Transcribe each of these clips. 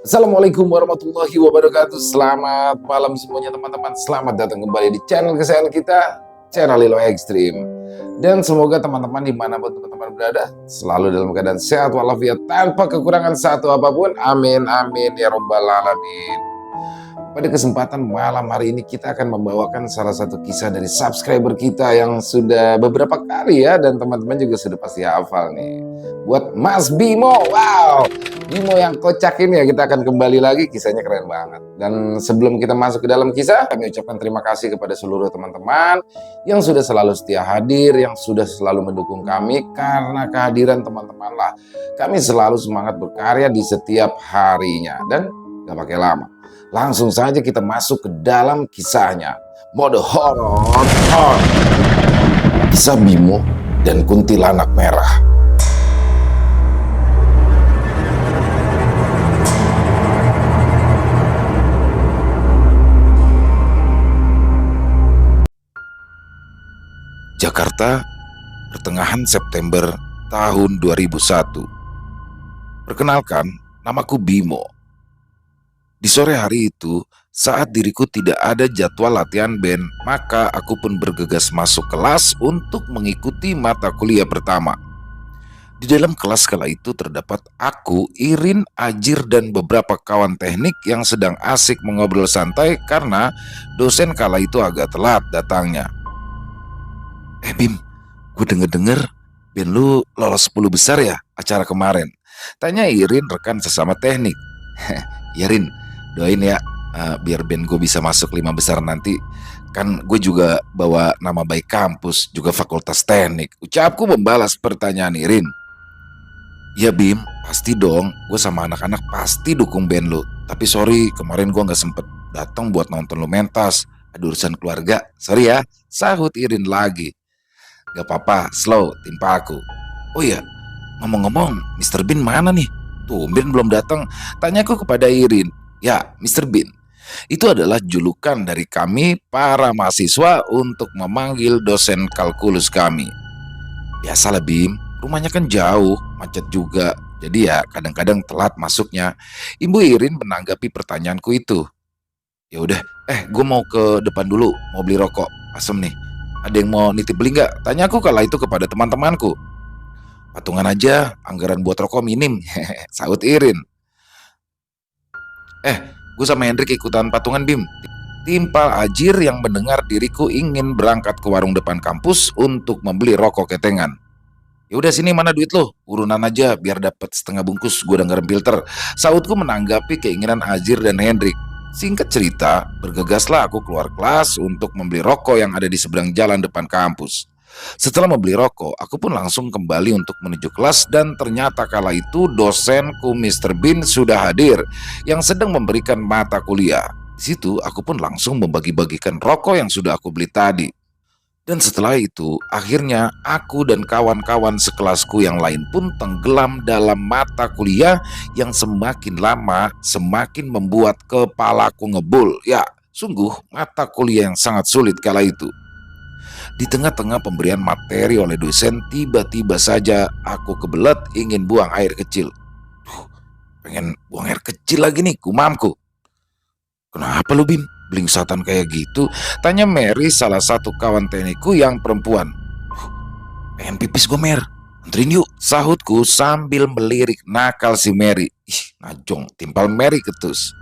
Assalamualaikum warahmatullahi wabarakatuh. Selamat malam semuanya teman-teman. Selamat datang kembali di channel kesayangan kita, channel Lilo Extreme. Dan semoga teman-teman dimanapun teman-teman berada selalu dalam keadaan sehat walafiat tanpa kekurangan satu apapun. Amin amin ya robbal alamin. Pada kesempatan malam hari ini kita akan membawakan salah satu kisah dari subscriber kita yang sudah beberapa kali ya, dan teman-teman juga sudah pasti hafal nih. Buat Mas Bimo, wow, Bimo yang kocak ini ya, kita akan kembali lagi, kisahnya keren banget. Dan sebelum kita masuk ke dalam kisah, kami ucapkan terima kasih kepada seluruh teman-teman yang sudah selalu setia hadir, yang sudah selalu mendukung kami. Karena kehadiran teman-teman lah kami selalu semangat berkarya di setiap harinya. Dan gak pakai lama, langsung saja kita masuk ke dalam kisahnya. Mode horor on. Kisah Bimo dan Kuntilanak Merah. Jakarta, pertengahan September tahun 2001. Perkenalkan, namaku Bimo. Di sore hari itu, saat diriku tidak ada jadwal latihan band, maka aku pun bergegas masuk kelas untuk mengikuti mata kuliah pertama. Di dalam kelas kala itu terdapat aku, Irin, Ajir, dan beberapa kawan teknik yang sedang asik mengobrol santai karena dosen kala itu agak telat datangnya. Bim, gue denger-denger band lu lolos 10 besar ya acara kemarin, tanya Irin, rekan sesama teknik. Irin, doain ya biar band gue bisa masuk 5 besar nanti. Kan gue juga bawa nama baik kampus, juga fakultas teknik, ucapku membalas pertanyaan Irin. Ya Bim, pasti dong, gue sama anak-anak pasti dukung band lu. Tapi sorry, kemarin gue gak sempet datang buat nonton lu mentas, ada urusan keluarga, sorry ya, sahut Irin lagi. Gak apa-apa, slow, timpa aku. Oh iya, ngomong-ngomong, Mr. Bean mana nih? Tumben belum datang, tanyaku kepada Irin. Ya, Mr. Bean, itu adalah julukan dari kami para mahasiswa untuk memanggil dosen kalkulus kami. Biasalah Bim, rumahnya kan jauh, macet juga, jadi ya kadang-kadang telat masuknya. Ibu Irin menanggapi pertanyaanku itu. Ya udah, gue mau ke depan dulu, mau beli rokok, asem nih. Ada yang mau nitip beli nggak? Tanyaku kala itu kepada teman-temanku. Patungan aja, anggaran buat rokok minim, sahut Irin. Gue sama Hendrik ikutan patungan Bim, timpal Ajir yang mendengar diriku ingin berangkat ke warung depan kampus untuk membeli rokok ketengan. Ya udah sini, mana duit lo? Urunan aja biar dapat setengah bungkus, gue udah bil-ter, sahutku menanggapi keinginan Ajir dan Hendrik. Singkat cerita, bergegaslah aku keluar kelas untuk membeli rokok yang ada di seberang jalan depan kampus. Setelah membeli rokok, aku pun langsung kembali untuk menuju kelas, dan ternyata kala itu dosenku Mr. Bean sudah hadir yang sedang memberikan mata kuliah. Di situ aku pun langsung membagi-bagikan rokok yang sudah aku beli tadi. Dan setelah itu, akhirnya aku dan kawan-kawan sekelasku yang lain pun tenggelam dalam mata kuliah yang semakin lama semakin membuat kepalaku ngebul. Ya, sungguh mata kuliah yang sangat sulit kala itu. Di tengah-tengah pemberian materi oleh dosen, tiba-tiba saja aku kebelet ingin buang air kecil. Pengen buang air kecil lagi nih, gumamku. Kenapa lu Bim? Blingsatan kayak gitu? Tanya Mary, salah satu kawan teknikku yang perempuan. Pengen pipis gue Mer, anterin yuk, sahutku sambil melirik nakal si Mary. Najong, timpal Mary ketus.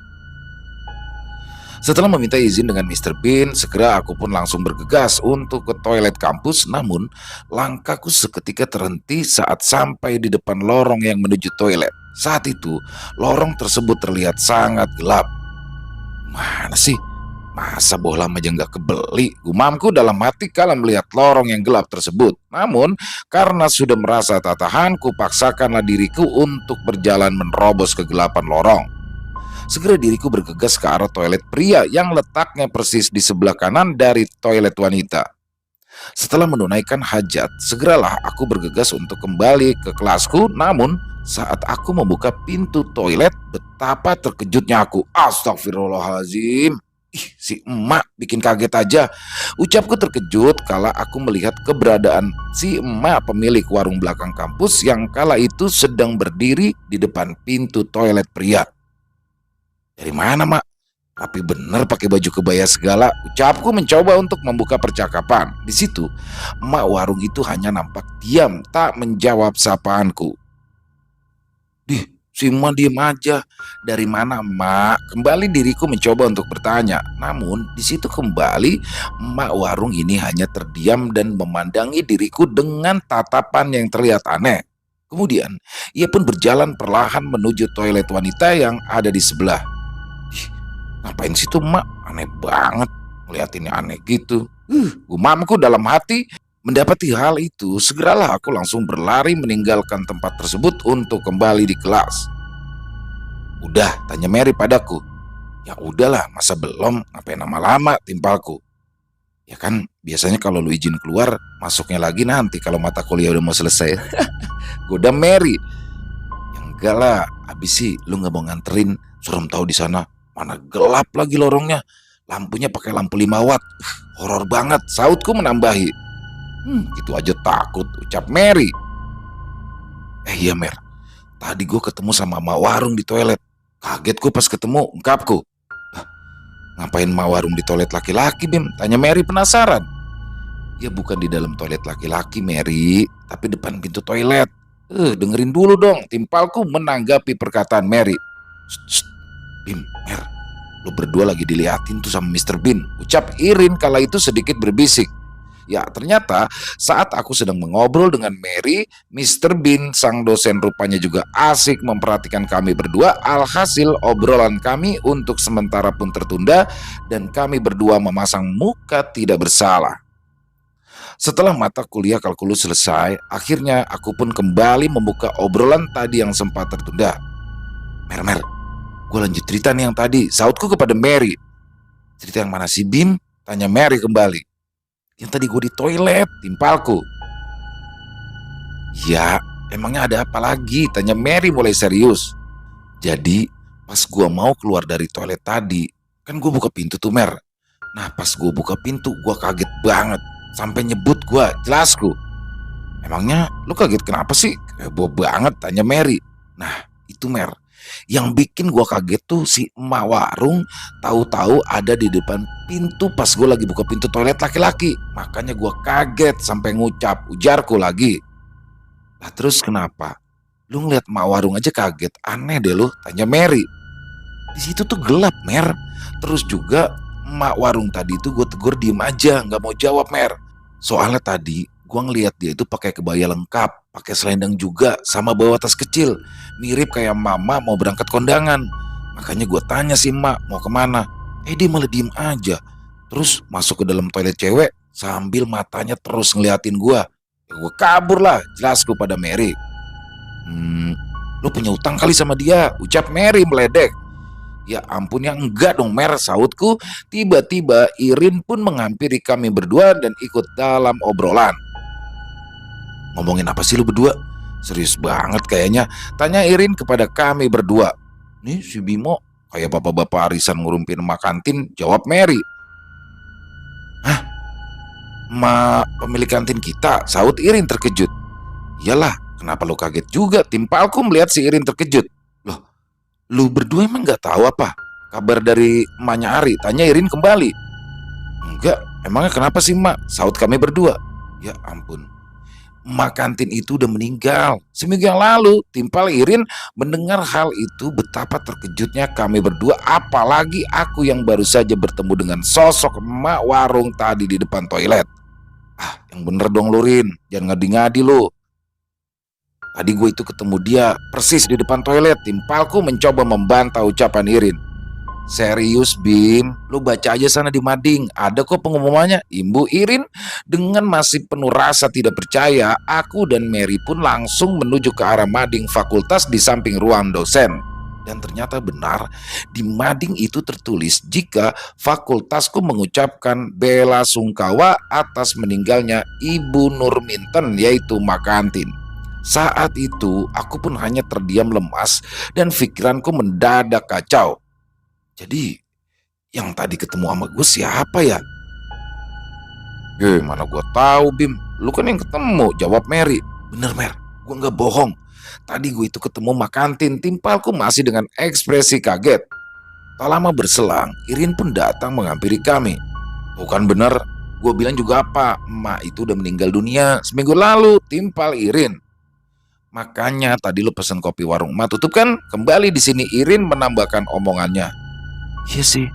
Setelah meminta izin dengan Mr. Bean, segera aku pun langsung bergegas untuk ke toilet kampus. Namun langkahku seketika terhenti saat sampai di depan lorong yang menuju toilet. Saat itu lorong tersebut terlihat sangat gelap. Mana sih? Masa bohlam aja gak kebeli, gumamku dalam hati kala melihat lorong yang gelap tersebut. Namun karena sudah merasa tak tahan, kupaksakanlah diriku untuk berjalan menerobos kegelapan lorong. Segera diriku bergegas ke arah toilet pria yang letaknya persis di sebelah kanan dari toilet wanita. Setelah menunaikan hajat, segeralah aku bergegas untuk kembali ke kelasku. Namun saat aku membuka pintu toilet, betapa terkejutnya aku. Astagfirullahaladzim. Ih, si emak bikin kaget aja. Ucapku terkejut kala aku melihat keberadaan si emak pemilik warung belakang kampus yang kala itu sedang berdiri di depan pintu toilet pria. Dari mana, mak? Rapi bener pakai baju kebaya segala. Ucapku mencoba untuk membuka percakapan. Di situ, emak warung itu hanya nampak diam, tak menjawab sapaanku. Dih, si emak diem aja. Dari mana, emak? Kembali diriku mencoba untuk bertanya. Namun, di situ kembali emak warung ini hanya terdiam dan memandangi diriku dengan tatapan yang terlihat aneh. Kemudian, ia pun berjalan perlahan menuju toilet wanita yang ada di sebelah. Ih, ngapain situ emak? Aneh banget. Ngeliatinnya aneh gitu. Gumamku dalam hati. Mendapati hal itu, segeralah aku langsung berlari meninggalkan tempat tersebut untuk kembali di kelas. Udah, tanya Mary padaku. Ya udahlah, masa belum? Ngapain lama-lama timpalku? Ya kan, biasanya kalau lu izin keluar, masuknya lagi nanti kalau mata kuliah udah mau selesai. Goda Mary. Ya enggak lah, abis sih lu nggak mau nganterin, serem tahu di sana. Mana gelap lagi lorongnya. Lampunya pakai lampu 5 watt. Horor banget, sautku menambahi. Gitu aja takut, ucap Mary. Iya Mer, tadi gue ketemu sama Mak Warung di toilet. Kaget gue pas ketemu, ungkapku. Ngapain Mak Warung di toilet laki-laki, Bim? Tanya Mary penasaran. Ya bukan di dalam toilet laki-laki, Mary, tapi depan pintu toilet. Dengerin dulu dong, timpalku menanggapi perkataan Mary. Shh, Bim, Mer, lo berdua lagi diliatin tuh sama Mr. Bean, ucap Irin kala itu sedikit berbisik. Ya, ternyata saat aku sedang mengobrol dengan Mary, Mr. Bean, sang dosen rupanya juga asik memperhatikan kami berdua. Alhasil obrolan kami untuk sementara pun tertunda dan kami berdua memasang muka tidak bersalah. Setelah mata kuliah kalkulus selesai, akhirnya aku pun kembali membuka obrolan tadi yang sempat tertunda. Mer, gue lanjut cerita nih yang tadi, sautku kepada Mary. Cerita yang mana sih, Bim? Tanya Mary kembali. Yang tadi gue di toilet, timpalku. Ya, emangnya ada apa lagi? Tanya Mary mulai serius. Jadi, pas gue mau keluar dari toilet tadi, kan gue buka pintu tuh, Mer. Nah, pas gue buka pintu, gue kaget banget. Sampai nyebut gue, jelasku. Emangnya lu kaget kenapa sih? Heboh banget, tanya Mary. Nah, itu Mer. Yang bikin gue kaget tuh si emak warung tahu-tahu ada di depan pintu pas gue lagi buka pintu toilet laki-laki. Makanya gue kaget sampai ngucap, ujarku lagi. Lah terus kenapa? Lu ngeliat emak warung aja kaget, aneh deh lu, tanya Mary. Di situ tuh gelap, Mer. Terus juga emak warung tadi tuh gue tegur diem aja, nggak mau jawab, Mer. Soalnya tadi gue ngeliat dia itu pakai kebaya lengkap, pakai selendang juga, sama bawa tas kecil, mirip kayak mama mau berangkat kondangan. Makanya gue tanya sih emak mau kemana. Dia malah diem aja. Terus masuk ke dalam toilet cewek sambil matanya terus ngeliatin gue. Ya gue kabur lah, jelasku pada Mary. Lu punya utang kali sama dia, ucap Mary meledek. Ya ampun ya enggak dong Mer, sautku. Tiba-tiba Irin pun menghampiri kami berdua dan ikut dalam obrolan. Ngomongin apa sih lu berdua? Serius banget kayaknya, tanya Irin kepada kami berdua. Nih si Bimo kayak bapak-bapak arisan ngurumpin emak kantin, jawab Mary. Hah? Emak pemilik kantin kita, saut Irin terkejut. Iyalah, kenapa lu kaget juga? Timpalku melihat si Irin terkejut. Loh, lu berdua emang gak tahu apa kabar dari emaknya Ari? Tanya Irin kembali. Enggak, emangnya kenapa sih emak? Saut kami berdua. Ya ampun, emak kantin itu udah meninggal seminggu yang lalu. Timpal Irin mendengar hal itu, betapa terkejutnya kami berdua. Apalagi aku yang baru saja bertemu dengan sosok emak warung tadi di depan toilet. Yang bener dong lu Rin, jangan ngadi-ngadi lu. Tadi gue itu ketemu dia persis di depan toilet. Timpalku mencoba membantah ucapan Irin. Serius Bim, lu baca aja sana di mading, ada kok pengumumannya, imbu Irin. Dengan masih penuh rasa tidak percaya, aku dan Mary pun langsung menuju ke arah mading fakultas di samping ruang dosen. Dan ternyata benar, di mading itu tertulis jika fakultasku mengucapkan bela sungkawa atas meninggalnya Ibu Nurminten, yaitu Mak Kantin. Saat itu aku pun hanya terdiam lemas dan pikiranku mendadak kacau. Jadi Yang tadi ketemu sama gue siapa ya? Mana gue tahu Bim, lu kan yang ketemu, jawab Mary. Bener Mer, gue nggak bohong. Tadi gue itu ketemu Mak Kantin, timpalku masih dengan ekspresi kaget. Tak lama berselang, Irin pun datang menghampiri kami. Bukan bener, gue bilang juga apa, emak itu udah meninggal dunia seminggu lalu, timpal Irin. Makanya tadi lu pesen kopi warung emak tutup kan? Kembali di sini Irin menambahkan omongannya. Iya sih,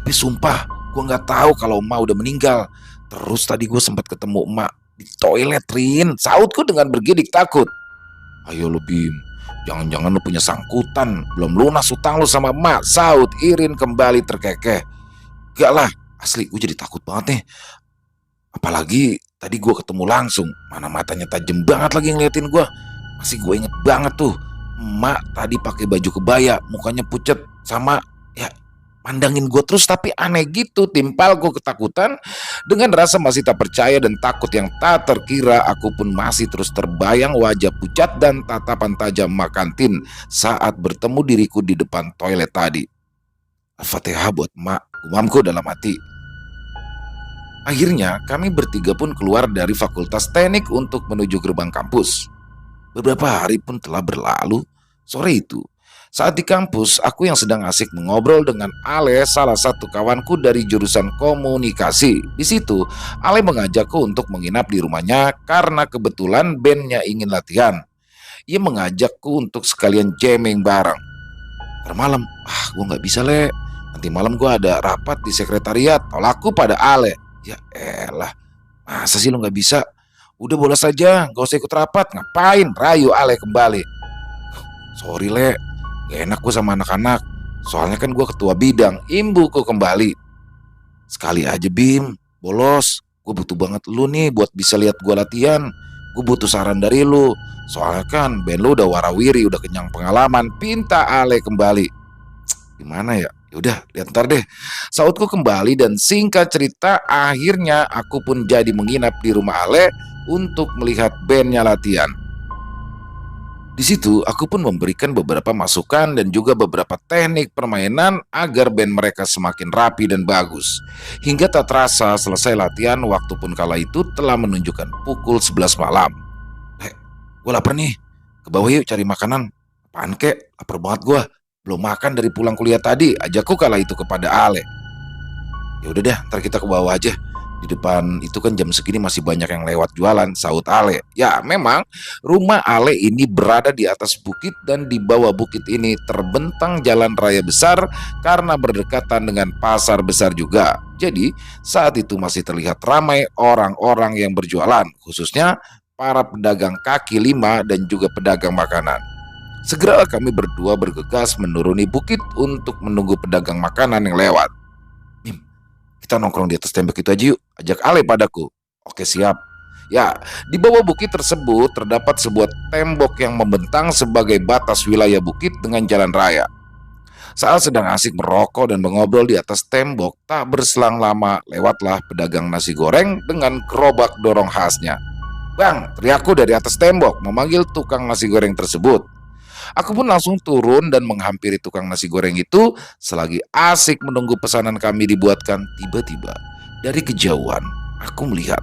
tapi sumpah gue nggak tahu kalau emak udah meninggal. Terus tadi gue sempat ketemu emak di toilet, Rin. Sautku dengan bergidik takut. Ayo lu Bim, jangan-jangan lu punya sangkutan, belum lunas utang lu sama emak, saut Irin kembali terkekeh. Gak lah, asli gue jadi takut banget nih. Apalagi tadi gue ketemu langsung, mana matanya tajam banget lagi ngeliatin gue. Masih gue inget banget tuh, emak tadi pakai baju kebaya, mukanya pucet, sama ya mandangin gue terus tapi aneh gitu. Timpal gue ketakutan. Dengan rasa masih tak percaya dan takut yang tak terkira, aku pun masih terus terbayang wajah pucat dan tatapan tajam Mak Kantin saat bertemu diriku di depan toilet tadi. Al-Fatihah buat emak, gumamku dalam hati. Akhirnya kami bertiga pun keluar dari Fakultas Teknik untuk menuju gerbang kampus. Beberapa hari pun telah berlalu. Sore itu, saat di kampus, aku yang sedang asik mengobrol dengan Ale, salah satu kawanku dari jurusan komunikasi. Di situ, Ale mengajakku untuk menginap di rumahnya karena kebetulan bandnya ingin latihan. Ia mengajakku untuk sekalian jamming bareng. Termalam, gue nggak bisa Le. Nanti malam gue ada rapat di sekretariat. Tolakku pada Ale. Ya elah, masa sih lu nggak bisa? Udah bolos saja, gak usah ikut rapat. Ngapain? Rayu Ale kembali. Sorry Le, gak enak gue sama anak-anak. Soalnya kan gue ketua bidang. Imbuku kembali. Sekali aja Bim, bolos. Gue butuh banget lu nih buat bisa lihat gue latihan. Gue butuh saran dari lu. Soalnya kan band lu udah warawiri, udah kenyang pengalaman. Pinta Ale kembali. Gimana ya? Yaudah, lihat ntar deh. Sautku kembali dan singkat cerita akhirnya aku pun jadi menginap di rumah Ale untuk melihat bandnya latihan. Di situ aku pun memberikan beberapa masukan dan juga beberapa teknik permainan agar band mereka semakin rapi dan bagus. Hingga tak terasa selesai latihan, waktu pun kala itu telah menunjukkan pukul 11 malam. Gue lapar nih, ke bawah yuk cari makanan. Apaan kek? Lapar banget gue. Belum makan dari pulang kuliah tadi, ajakku kala itu kepada Ale. Ya udah deh, ntar kita ke bawah aja. Di depan itu kan jam segini masih banyak yang lewat jualan, saut Ale. Ya memang rumah Ale ini berada di atas bukit dan di bawah bukit ini terbentang jalan raya besar karena berdekatan dengan pasar besar juga. Jadi saat itu masih terlihat ramai orang-orang yang berjualan, khususnya para pedagang kaki lima dan juga pedagang makanan. Segera kami berdua bergegas menuruni bukit untuk menunggu pedagang makanan yang lewat. Bim, kita nongkrong di atas tembok itu aja yuk, ajak Ale padaku. Oke siap. Ya, di bawah bukit tersebut terdapat sebuah tembok yang membentang sebagai batas wilayah bukit dengan jalan raya. Saat sedang asik merokok dan mengobrol di atas tembok, tak berselang lama lewatlah pedagang nasi goreng dengan gerobak dorong khasnya. Bang, teriakku dari atas tembok memanggil tukang nasi goreng tersebut. Aku pun langsung turun dan menghampiri tukang nasi goreng itu. Selagi asik menunggu pesanan kami dibuatkan, tiba-tiba dari kejauhan aku melihat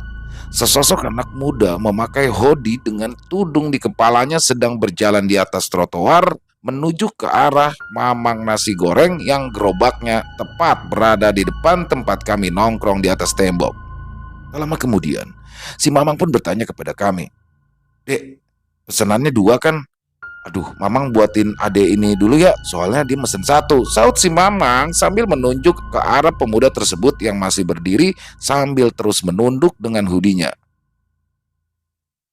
sesosok anak muda memakai hoodie dengan tudung di kepalanya sedang berjalan di atas trotoar menuju ke arah mamang nasi goreng yang gerobaknya tepat berada di depan tempat kami nongkrong di atas tembok. Tak lama kemudian, si mamang pun bertanya kepada kami, "Dek, pesanannya dua kan?" "Aduh, Mamang buatin ade ini dulu ya, soalnya dia mesen satu," saut si Mamang sambil menunjuk ke arah pemuda tersebut yang masih berdiri sambil terus menunduk dengan hoodie-nya.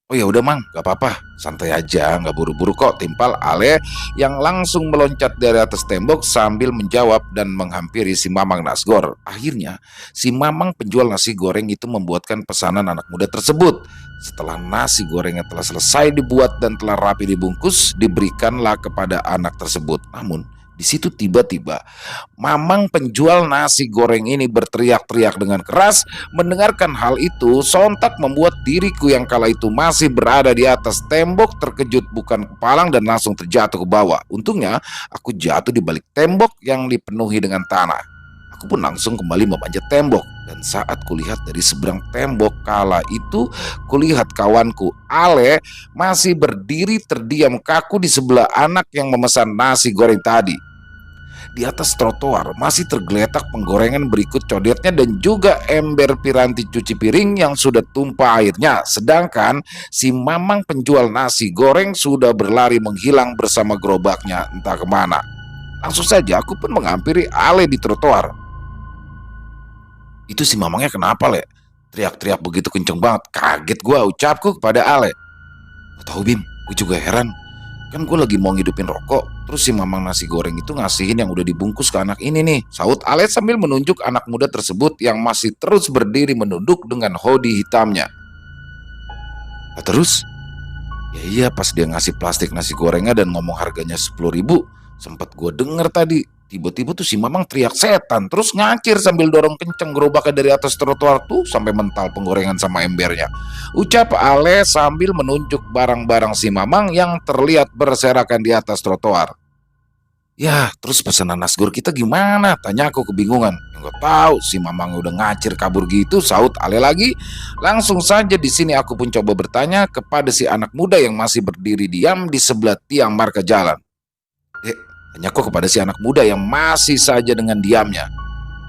"Oh ya udah Mang, gak apa-apa, santai aja, gak buru-buru kok," timpal Ale yang langsung meloncat dari atas tembok sambil menjawab dan menghampiri si Mamang Nasgor. Akhirnya, si Mamang penjual nasi goreng itu membuatkan pesanan anak muda tersebut. Setelah nasi gorengnya telah selesai dibuat dan telah rapi dibungkus, diberikanlah kepada anak tersebut. Namun, di situ tiba-tiba Mamang penjual nasi goreng ini berteriak-teriak dengan keras. Mendengarkan hal itu sontak membuat diriku yang kala itu masih berada di atas tembok terkejut bukan kepalang dan langsung terjatuh ke bawah. Untungnya aku jatuh di balik tembok yang dipenuhi dengan tanah. Aku pun langsung kembali memanjat tembok, dan saat kulihat dari seberang tembok kala itu, kulihat kawanku Ale masih berdiri terdiam kaku di sebelah anak yang memesan nasi goreng tadi. Di atas trotoar masih tergeletak penggorengan berikut codetnya dan juga ember piranti cuci piring yang sudah tumpah airnya. Sedangkan si mamang penjual nasi goreng sudah berlari menghilang bersama gerobaknya entah kemana. Langsung saja aku pun menghampiri Ale di trotoar. "Itu si mamangnya kenapa, Le? Teriak-teriak begitu kenceng banget." Kaget gua, ucapku kepada Ale. "Gak tahu, Bim, gue juga heran. Kan gue lagi mau ngidupin rokok, terus si mamang nasi goreng itu ngasihin yang udah dibungkus ke anak ini nih," sahut Ale sambil menunjuk anak muda tersebut yang masih terus berdiri menunduk dengan hoodie hitamnya. "Nah, terus?" "Ya iya, pas dia ngasih plastik nasi gorengnya dan ngomong harganya 10.000, sempat gue denger tadi. Tiba-tiba tuh si mamang teriak setan, terus ngacir sambil dorong kenceng gerobaknya dari atas trotoar tuh sampai mental penggorengan sama embernya," ucap Ale sambil menunjuk barang-barang si mamang yang terlihat berserakan di atas trotoar. "Ya, terus pesanan nasgor kita gimana?" tanya aku kebingungan. "Enggak tahu, si mamang udah ngacir kabur gitu," sahut Ale lagi. Langsung saja di sini aku pun coba bertanya kepada si anak muda yang masih berdiri diam di sebelah tiang marka jalan. "Dek," tanyaku kepada si anak muda yang masih saja dengan diamnya,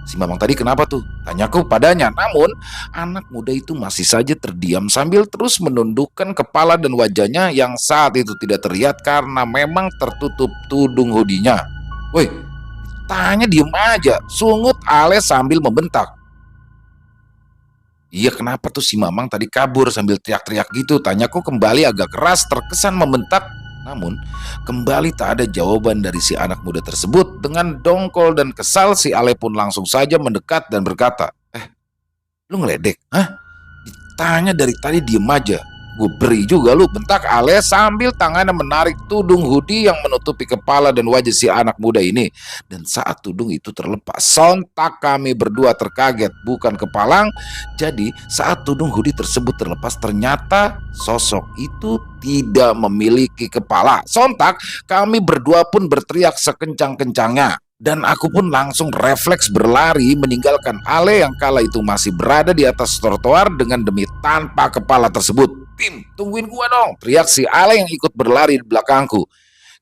"si mamang tadi kenapa tuh?" tanyaku padanya. Namun anak muda itu masih saja terdiam sambil terus menundukkan kepala dan wajahnya yang saat itu tidak terlihat karena memang tertutup tudung hoodinya. "Woi, tanya diem aja," sungut Ale sambil membentak. "Iya, kenapa tuh si mamang tadi kabur sambil teriak-teriak gitu?" tanyaku kembali agak keras terkesan membentak. Namun kembali tak ada jawaban dari si anak muda tersebut. Dengan dongkol dan kesal si Ale pun langsung saja mendekat dan berkata, "Lu ngeledek? Hah? Ditanya dari tadi diem aja. Gue beri juga lu," bentak Ale sambil tangannya menarik tudung hoodie yang menutupi kepala dan wajah si anak muda ini. Dan saat tudung itu terlepas, sontak kami berdua terkaget, bukan kepalang. Jadi saat tudung hoodie tersebut terlepas, ternyata sosok itu tidak memiliki kepala. Sontak kami berdua pun berteriak sekencang-kencangnya. Dan aku pun langsung refleks berlari meninggalkan Ale yang kala itu masih berada di atas trotoar dengan demi tanpa kepala tersebut. "Bim, tungguin gua dong!" teriak si Ale yang ikut berlari di belakangku.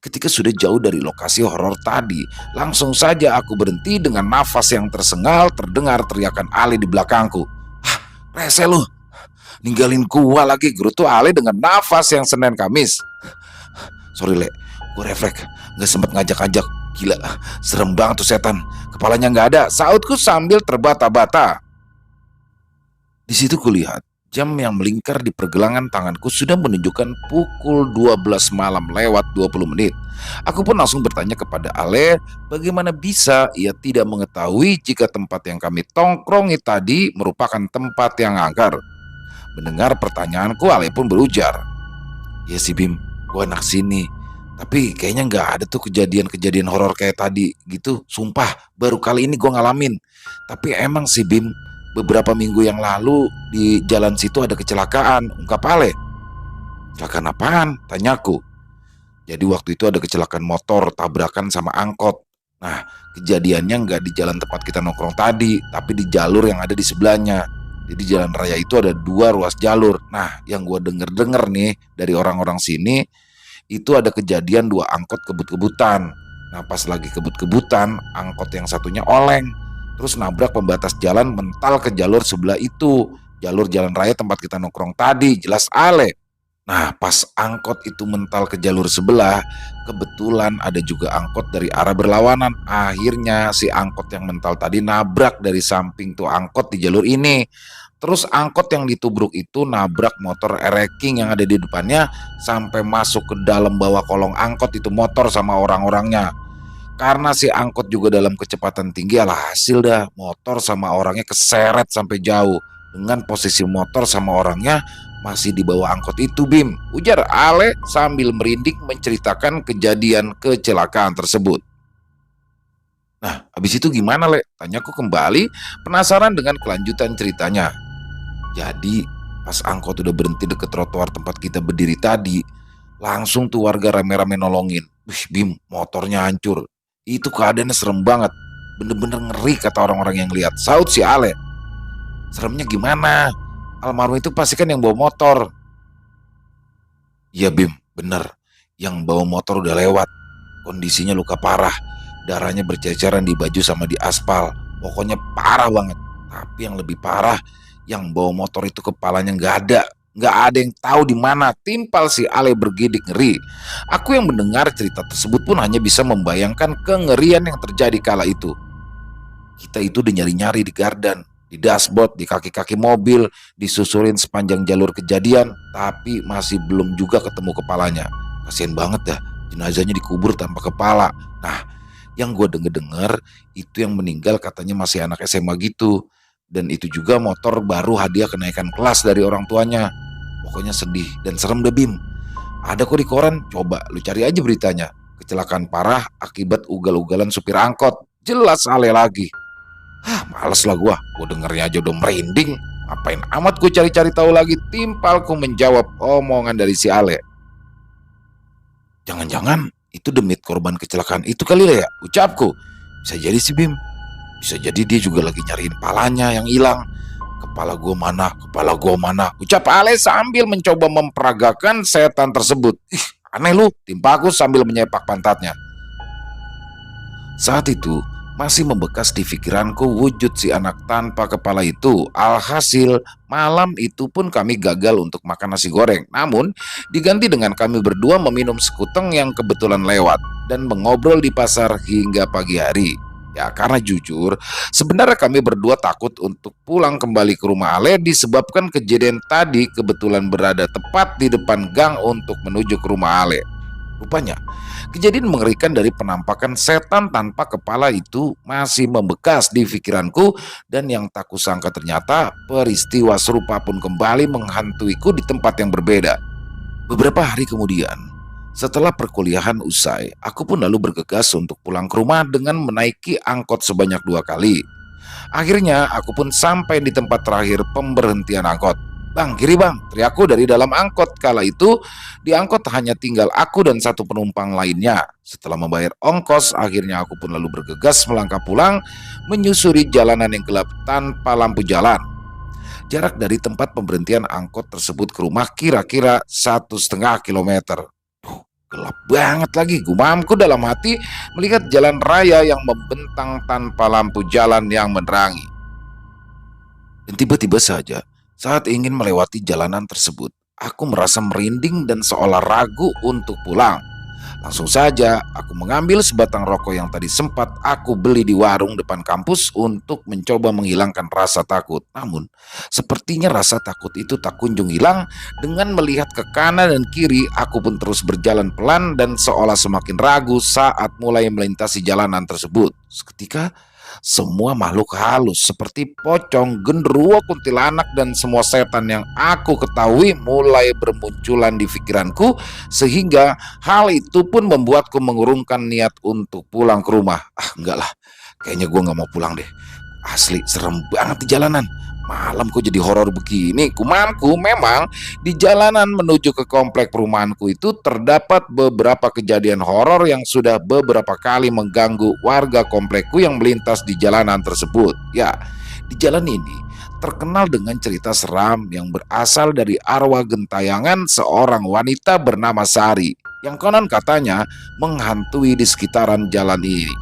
Ketika sudah jauh dari lokasi horor tadi, langsung saja aku berhenti dengan nafas yang tersengal terdengar teriakan Ale di belakangku. "Ah, rese lu! Ninggalin gua lagi," gerutu Ale dengan nafas yang Senin Kamis. "Sorry, Le, gue refleks, gak sempet ngajak-ngajak. Gila, serem banget tuh setan. Kepalanya nggak ada," sautku sambil terbata-bata. Di situ kulihat jam yang melingkar di pergelangan tanganku sudah menunjukkan pukul 12 malam lewat 20 menit. Aku pun langsung bertanya kepada Ale, bagaimana bisa ia tidak mengetahui jika tempat yang kami tongkrongi tadi merupakan tempat yang angker. Mendengar pertanyaanku, Ale pun berujar, "Ya sih Bim, gue anak sini. Tapi kayaknya nggak ada tuh kejadian-kejadian horor kayak tadi gitu. Sumpah, baru kali ini gue ngalamin. Tapi emang sih Bim, beberapa minggu yang lalu di jalan situ ada kecelakaan," ungkap Ale. "Kecelakaan apaan?" tanyaku. "Jadi waktu itu ada kecelakaan motor tabrakan sama angkot. Nah, kejadiannya nggak di jalan tempat kita nongkrong tadi, tapi di jalur yang ada di sebelahnya. Jadi jalan raya itu ada dua ruas jalur. Nah, yang gue denger-denger nih dari orang-orang sini, itu ada kejadian dua angkot kebut-kebutan. Nah, pas lagi kebut-kebutan, angkot yang satunya oleng, terus nabrak pembatas jalan mental ke jalur sebelah itu, jalur jalan raya tempat kita nongkrong tadi," jelas Ale. Nah, pas angkot itu mental ke jalur sebelah, kebetulan ada juga angkot dari arah berlawanan. Akhirnya si angkot yang mental tadi nabrak dari samping tuh angkot di jalur ini. Terus angkot yang ditubruk itu nabrak motor ereking yang ada di depannya sampai masuk ke dalam bawah kolong angkot itu motor sama orang-orangnya. Karena si angkot juga dalam kecepatan tinggi, alhasil dah motor sama orangnya keseret sampai jauh. Dengan posisi motor sama orangnya masih di bawah angkot itu Bim, ujar Ale sambil merinding menceritakan kejadian kecelakaan tersebut. "Nah, habis itu gimana, Le?" tanyaku kembali, penasaran dengan kelanjutan ceritanya. "Jadi pas angkot udah berhenti deket trotoar tempat kita berdiri tadi, langsung tuh warga rame-rame nolongin. Wih Bim, motornya hancur. Itu keadaannya serem banget. Bener-bener ngeri kata orang-orang yang lihat, saut si Ale. Seremnya gimana? Almarhum itu pasti kan yang bawa motor. Iya Bim, bener. Yang bawa motor udah lewat. Kondisinya luka parah. Darahnya berceceran di baju sama di aspal. Pokoknya parah banget. Tapi yang lebih parah, yang bawa motor itu kepalanya nggak ada. Nggak ada yang tahu di mana. Timpal si Ale bergidik ngeri. Aku yang mendengar cerita tersebut pun hanya bisa membayangkan kengerian yang terjadi kala itu. Kita itu udah nyari-nyari di gardan, di dashboard, di kaki-kaki mobil, disusurin sepanjang jalur kejadian, tapi masih belum juga ketemu kepalanya. Kasian banget dah, jenazahnya dikubur tanpa kepala. Nah, yang gue denger-denger itu yang meninggal katanya masih anak SMA gitu. Dan itu juga motor baru hadiah kenaikan kelas dari orang tuanya. Pokoknya sedih dan serem deh Bim. Ada kok di koran, coba lu cari aja beritanya. Kecelakaan parah akibat ugal-ugalan supir angkot. Jelas Ale lagi. Males lah gua dengernya aja udah merinding. Ngapain amat gue cari-cari tahu lagi. Timpalku menjawab omongan dari si Ale. Jangan-jangan itu demit korban kecelakaan itu kali ya, ucapku. Bisa jadi sih Bim. Bisa jadi dia juga lagi nyariin palanya yang hilang. Kepala gua mana, ucap Ale sambil mencoba memperagakan setan tersebut. Aneh lu, timpaku sambil menyepak pantatnya. Saat itu masih membekas di pikiranku wujud si anak tanpa kepala itu. Alhasil malam itu pun kami gagal untuk makan nasi goreng. Namun diganti dengan kami berdua meminum sekuteng yang kebetulan lewat dan mengobrol di pasar hingga pagi hari. Ya karena jujur sebenarnya kami berdua takut untuk pulang kembali ke rumah Ale disebabkan kejadian tadi kebetulan berada tepat di depan gang untuk menuju ke rumah Ale. Rupanya kejadian mengerikan dari penampakan setan tanpa kepala itu masih membekas di pikiranku, dan yang tak kusangka ternyata peristiwa serupa pun kembali menghantuiku di tempat yang berbeda. Beberapa hari kemudian, setelah perkuliahan usai, aku pun lalu bergegas untuk pulang ke rumah dengan menaiki angkot sebanyak 2 kali. Akhirnya aku pun sampai di tempat terakhir pemberhentian angkot. Bang, kiri bang, teriakku dari dalam angkot. Kala itu di angkot hanya tinggal aku dan satu penumpang lainnya. Setelah membayar ongkos, akhirnya aku pun lalu bergegas melangkah pulang, menyusuri jalanan yang gelap tanpa lampu jalan. Jarak dari tempat pemberhentian angkot tersebut ke rumah kira-kira 1,5 kilometer. Gelap banget lagi, gumamku dalam hati melihat jalan raya yang membentang tanpa lampu jalan yang menerangi. Dan tiba-tiba saja, saat ingin melewati jalanan tersebut, aku merasa merinding dan seolah ragu untuk pulang. Langsung saja, aku mengambil sebatang rokok yang tadi sempat aku beli di warung depan kampus untuk mencoba menghilangkan rasa takut. Namun, sepertinya rasa takut itu tak kunjung hilang. Dengan melihat ke kanan dan kiri, aku pun terus berjalan pelan dan seolah semakin ragu saat mulai melintasi jalanan tersebut. Seketika, semua makhluk halus seperti pocong, genderuwo, kuntilanak, dan semua setan yang aku ketahui mulai bermunculan di pikiranku, sehingga hal itu pun membuatku mengurungkan niat untuk pulang ke rumah. Enggak lah, kayaknya gue gak mau pulang deh. Asli serem banget di jalanan. Malam kok jadi horor begini. Kumanku memang di jalanan menuju ke komplek perumahanku itu terdapat beberapa kejadian horor yang sudah beberapa kali mengganggu warga komplekku yang melintas di jalanan tersebut. Ya, di jalan ini terkenal dengan cerita seram yang berasal dari arwah gentayangan seorang wanita bernama Sari yang konon katanya menghantui di sekitaran jalan ini.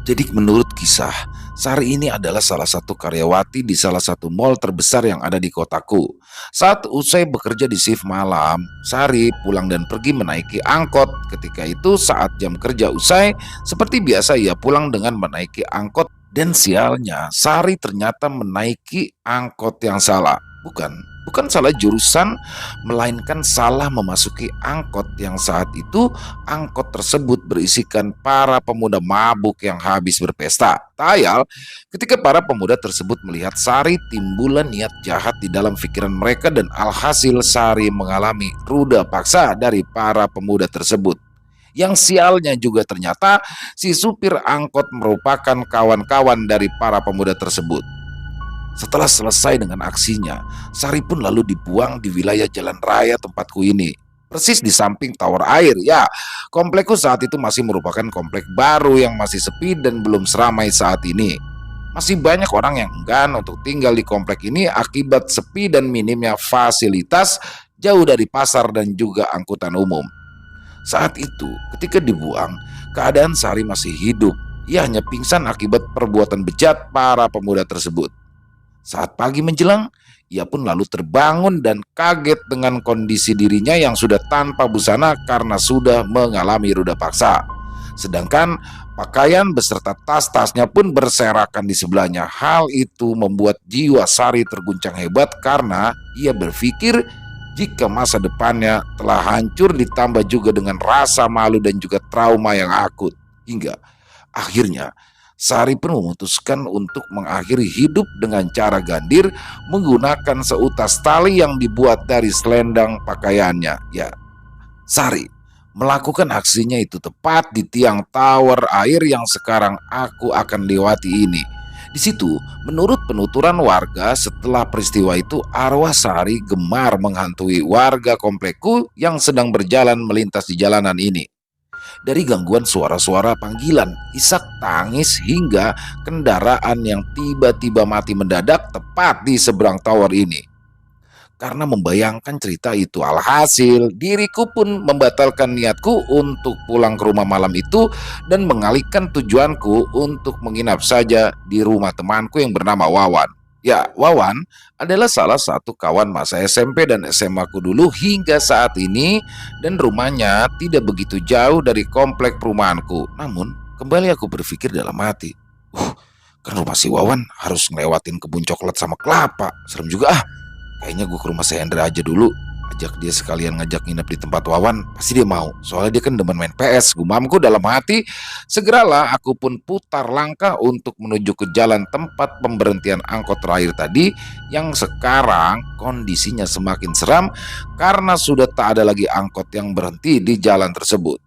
Jadi menurut kisah, Sari ini adalah salah satu karyawati di salah satu mall terbesar yang ada di kotaku. Saat usai bekerja di shift malam, Sari pulang dan pergi menaiki angkot. Ketika itu saat jam kerja usai, seperti biasa ia pulang dengan menaiki angkot. Dan sialnya, Sari ternyata menaiki angkot yang salah. Bukan salah jurusan, melainkan salah memasuki angkot yang saat itu angkot tersebut berisikan para pemuda mabuk yang habis berpesta. Tayal, ketika para pemuda tersebut melihat Sari, timbulan niat jahat di dalam pikiran mereka dan alhasil Sari mengalami ruda paksa dari para pemuda tersebut. Yang sialnya juga ternyata si supir angkot merupakan kawan-kawan dari para pemuda tersebut. Setelah selesai dengan aksinya, Sari pun lalu dibuang di wilayah jalan raya tempatku ini. persis di samping tower air. Ya, komplekku saat itu masih merupakan komplek baru yang masih sepi dan belum seramai saat ini. Masih banyak orang yang enggan untuk tinggal di komplek ini akibat sepi dan minimnya fasilitas jauh dari pasar dan juga angkutan umum. Saat itu, ketika dibuang, keadaan Sari masih hidup. Ia hanya pingsan akibat perbuatan bejat para pemuda tersebut. Saat pagi menjelang, ia pun lalu terbangun dan kaget dengan kondisi dirinya yang sudah tanpa busana karena sudah mengalami ruda paksa. Sedangkan pakaian beserta tas-tasnya pun berserakan di sebelahnya. Hal itu membuat jiwa Sari terguncang hebat karena ia berpikir jika masa depannya telah hancur ditambah juga dengan rasa malu dan juga trauma yang akut. Hingga akhirnya Sari pun memutuskan untuk mengakhiri hidup dengan cara gandir menggunakan seutas tali yang dibuat dari selendang pakaiannya. Ya, Sari melakukan aksinya itu tepat di tiang tower air yang sekarang aku akan lewati ini. Di situ, menurut penuturan warga, setelah peristiwa itu arwah Sari gemar menghantui warga komplekku yang sedang berjalan melintas di jalanan ini. Dari gangguan suara-suara panggilan, isak tangis hingga kendaraan yang tiba-tiba mati mendadak tepat di seberang tower ini. Karena membayangkan cerita itu, alhasil diriku pun membatalkan niatku untuk pulang ke rumah malam itu dan mengalihkan tujuanku untuk menginap saja di rumah temanku yang bernama Wawan. Ya, Wawan adalah salah satu kawan masa SMP dan SMA ku dulu hingga saat ini, dan rumahnya tidak begitu jauh dari komplek perumahanku. Namun, kembali aku berpikir dalam hati, kan rumah si Wawan harus ngelewatin kebun coklat sama kelapa. Serem juga ah. Kayaknya gue ke rumah si Hendra aja dulu. Ajak dia sekalian ngajak nginep di tempat Wawan. Pasti dia mau. Soalnya dia kan demen main PS. Gumamku dalam hati. Segeralah aku pun putar langkah untuk menuju ke jalan tempat pemberhentian angkot terakhir tadi, yang sekarang kondisinya semakin seram karena sudah tak ada lagi angkot yang berhenti di jalan tersebut.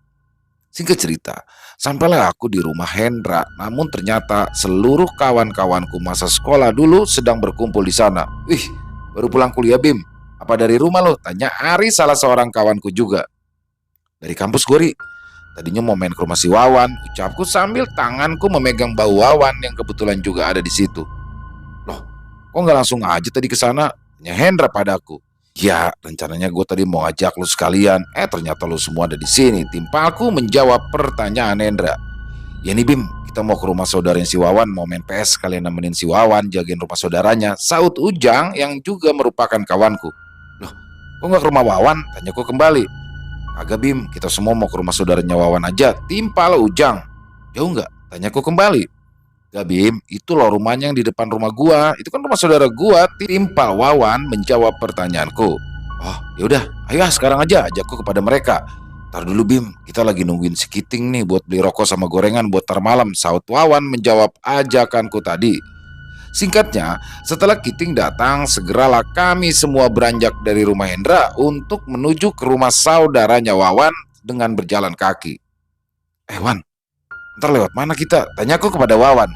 Singkat cerita, sampailah aku di rumah Hendra. Namun ternyata seluruh kawan-kawanku masa sekolah dulu sedang berkumpul di sana. Wih, baru pulang kuliah Bim? Apa dari rumah lo? Tanya Ari, salah seorang kawanku juga. Dari kampus gue, Ri. Tadinya mau main ke rumah si Wawan, ucapku sambil tanganku memegang bahu Wawan yang kebetulan juga ada di situ. Loh, kok nggak langsung aja tadi ke sana? Tanya Hendra padaku. Ya, rencananya gue tadi mau ajak lu sekalian. Ternyata lu semua ada di sini. Timpalku menjawab pertanyaan Hendra. Ya nih Bim, kita mau ke rumah saudaranya si Wawan, mau main PS, kalian nemenin si Wawan jagain rumah saudaranya, saut Ujang yang juga merupakan kawanku. Loh, kok nggak ke rumah Wawan? Tanyaku kembali. Agak Bim, kita semua mau ke rumah saudaranya Wawan aja, timpal Ujang. Jauh nggak? Tanyaku kembali. Gak Bim, itu loh rumahnya yang di depan rumah gua, itu kan rumah saudara gua, timpal Wawan menjawab pertanyaanku. Oh, yaudah, ayo sekarang aja ajakku kepada mereka. Ntar dulu Bim, kita lagi nungguin si Kiting nih buat beli rokok sama gorengan buat tar malam, saut Wawan menjawab ajakanku tadi. Singkatnya, setelah Kiting datang, segeralah kami semua beranjak dari rumah Hendra untuk menuju ke rumah saudaranya Wawan dengan berjalan kaki. Wan, ntar lewat mana kita? Tanyaku kepada Wawan.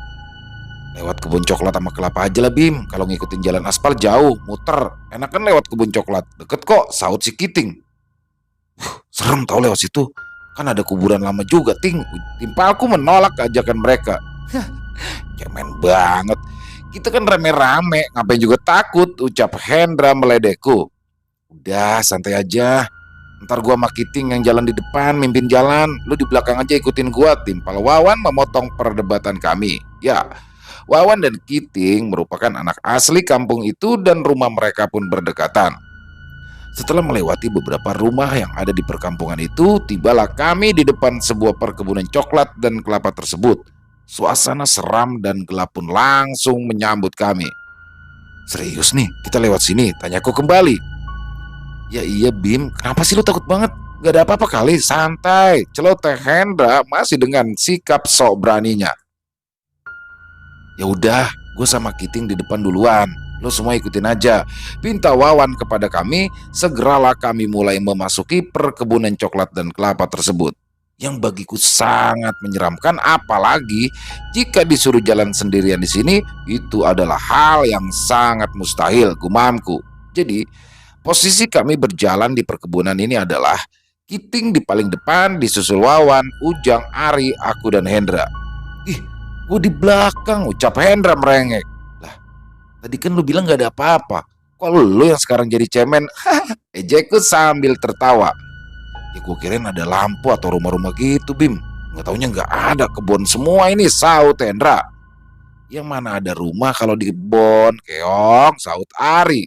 Lewat kebun coklat sama kelapa aja lah Bim, kalau ngikutin jalan aspal jauh, muter. Enakan lewat kebun coklat, deket kok, saut si Kiting. Serem tau lewat situ, kan ada kuburan lama juga Ting. Timpalku menolak ajakan mereka. Cemen banget, kita kan rame-rame, ngapain juga takut, ucap Hendra meledekku. Udah santai aja, ntar gua sama Kiting yang jalan di depan mimpin jalan, lu di belakang aja ikutin gua, timpal Wawan memotong perdebatan kami. Ya, Wawan dan Kiting merupakan anak asli kampung itu dan rumah mereka pun berdekatan. Setelah melewati beberapa rumah yang ada di perkampungan itu, tibalah kami di depan sebuah perkebunan coklat dan kelapa tersebut. Suasana seram dan gelap pun langsung menyambut kami. Serius nih, kita lewat sini? Tanyaku kembali. Ya iya Bim, kenapa sih lu takut banget? Gak ada apa-apa kali, santai. Celoteh Hendra masih dengan sikap sok beraninya. Ya udah, gue sama Kiting di depan duluan. Lo semua ikutin aja, pinta Wawan kepada kami. Segeralah kami mulai memasuki perkebunan coklat dan kelapa tersebut, yang bagiku sangat menyeramkan, apalagi jika disuruh jalan sendirian di sini. Itu adalah hal yang sangat mustahil, gumamku. Jadi Posisi kami berjalan di perkebunan ini adalah Kiting di paling depan, disusul Wawan, Ujang, Ari, aku dan Hendra. Ih, gue di belakang, ucap Hendra merengek. Lah, tadi kan lu bilang gak ada apa-apa. Kok lu yang sekarang jadi cemen? Ejekku sambil tertawa. Ya gue kirain ada lampu atau rumah-rumah gitu, Bim. Nggak taunya nggak ada, kebun semua ini, saut Hendra. Yang mana ada rumah kalau di kebun, keong, saut Ari.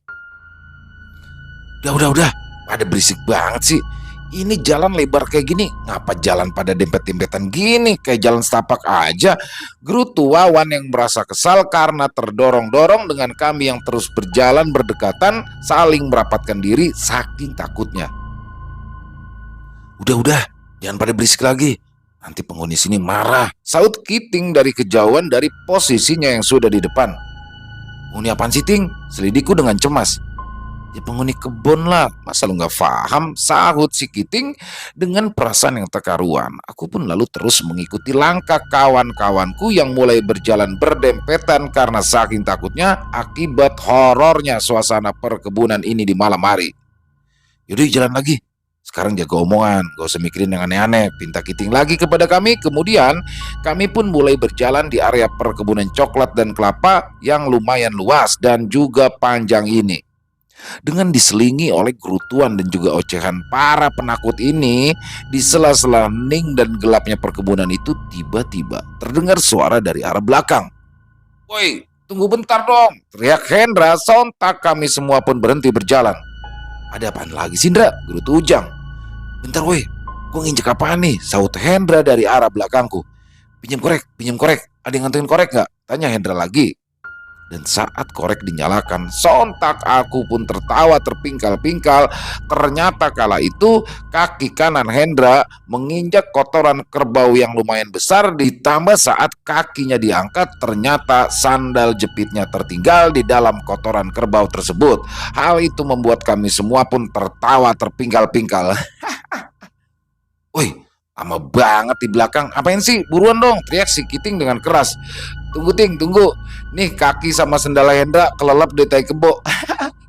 Udah, pada berisik banget sih. Ini jalan lebar kayak gini, ngapa jalan pada dempet-dempetan gini, kayak jalan setapak aja. Gerutu Wawan yang merasa kesal karena terdorong-dorong dengan kami yang terus berjalan berdekatan, saling merapatkan diri saking takutnya. Udah, jangan pada berisik lagi. Nanti penghuni sini marah, saut Kiting dari kejauhan dari posisinya yang sudah di depan. Penghuni apaan sih, Ting? Selidikku dengan cemas. Ya penghuni kebun lah, masa lu gak paham, sahut si Kiting dengan perasaan yang tak karuan. Aku pun lalu terus mengikuti langkah kawan-kawanku yang mulai berjalan berdempetan karena saking takutnya akibat horornya suasana perkebunan ini di malam hari. Yaudah jalan lagi, sekarang jaga omongan, gak usah mikirin yang aneh-aneh, pinta Kiting lagi kepada kami. Kemudian kami pun mulai berjalan di area perkebunan coklat dan kelapa yang lumayan luas dan juga panjang ini. Dengan diselingi oleh gerutuan dan juga ocehan para penakut ini, di sela-sela hening dan gelapnya perkebunan itu tiba-tiba terdengar suara dari arah belakang. Woi, tunggu bentar dong, teriak Hendra. Sontak kami semua pun berhenti berjalan. Ada apaan lagi sih, Indra? Gerutu Ujang. Bentar woi, gue nginjek apaan nih? Saut Hendra dari arah belakangku. Pinjam korek, ada yang nganterin korek gak? Tanya Hendra lagi. Dan saat korek dinyalakan, sontak aku pun tertawa terpingkal-pingkal. Ternyata kala itu kaki kanan Hendra menginjak kotoran kerbau yang lumayan besar. Ditambah saat kakinya diangkat, ternyata sandal jepitnya tertinggal di dalam kotoran kerbau tersebut. Hal itu membuat kami semua pun tertawa terpingkal-pingkal. Woi, lama banget di belakang. Apain sih? Buruan dong, teriak si Kiting dengan keras. Tunggu Ting, tunggu. Nih kaki sama sendal Hendra kelelep di tai kebo.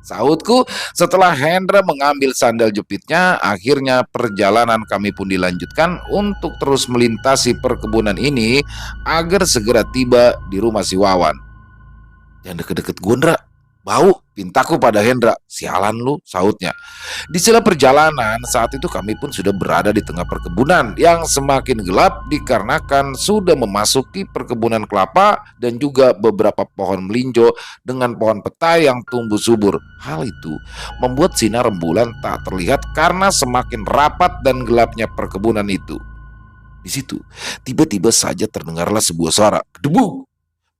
Sautku setelah Hendra mengambil sandal jepitnya. Akhirnya perjalanan kami pun dilanjutkan untuk terus melintasi perkebunan ini agar segera tiba di rumah si Wawan. Jangan deket-deket gue, Ndra. Bau, pintaku pada Hendra. Sialan lu, sautnya. Di sela perjalanan saat itu kami pun sudah berada di tengah perkebunan yang semakin gelap dikarenakan sudah memasuki perkebunan kelapa dan juga beberapa pohon melinjo dengan pohon petai yang tumbuh subur. Hal itu membuat sinar rembulan tak terlihat karena semakin rapat dan gelapnya perkebunan itu. Di situ tiba-tiba saja terdengarlah sebuah suara, kedebuk.